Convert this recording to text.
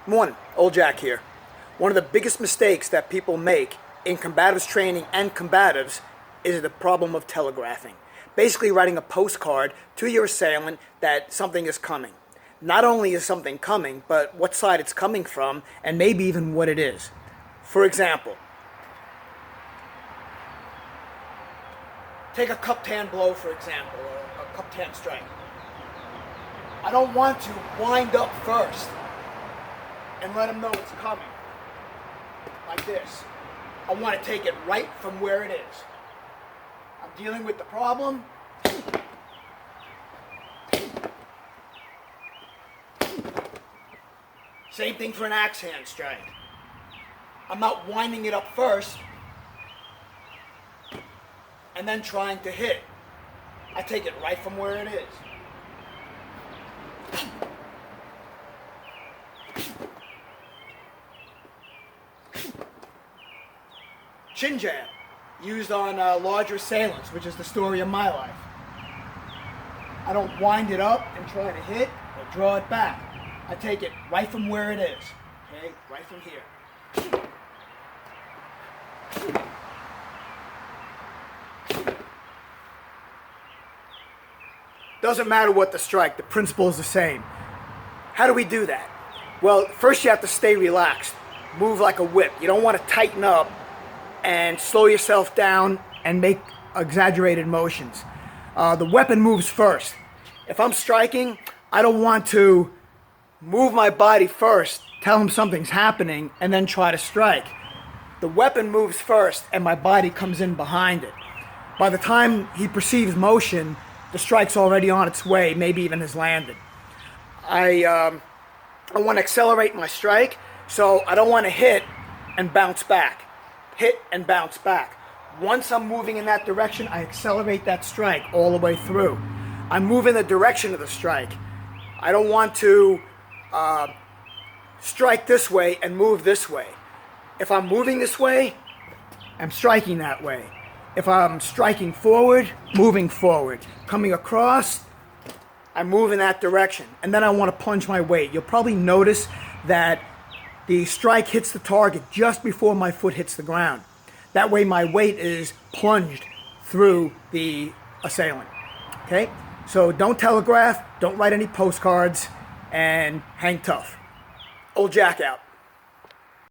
Morning, Old Jack here. One of the biggest mistakes that people make in combatives training and combatives is the problem of telegraphing. Basically writing a postcard to your assailant that something is coming. Not only is something coming, but what side it's coming from and maybe even what it is. For example, take a cupped hand blow for example, or a cupped hand strike. I don't want to wind up first and let them know it's coming, like this. I want to take it right from where it is. I'm dealing with the problem. Same thing for an axe hand strike. I'm not winding it up first and then trying to hit. I take it right from where it is. Chin jab, used on larger assailants, which is the story of my life. I don't wind it up and try to hit or draw it back. I take it right from where it is, okay? Right from here. Doesn't matter what the strike, the principle is the same. How do we do that? Well, first you have to stay relaxed. Move like a whip. You don't want to tighten up and slow yourself down and make exaggerated motions. The weapon moves first. If I'm striking, I don't want to move my body first, tell him something's happening, and then try to strike. The weapon moves first and my body comes in behind it. By the time he perceives motion, the strike's already on its way, maybe even has landed. I want to accelerate my strike, so I don't want to hit and bounce back. Hit and bounce back. Once I'm moving in that direction, I accelerate that strike all the way through. I move in the direction of the strike. I don't want to strike this way and move this way. If I'm moving this way, I'm striking that way. If I'm striking forward, moving forward. Coming across, I move in that direction. And then I want to plunge my weight. You'll probably notice that the strike hits the target just before my foot hits the ground. That way my weight is plunged through the assailant. Okay? So don't telegraph, don't write any postcards, and hang tough. Old Jack out.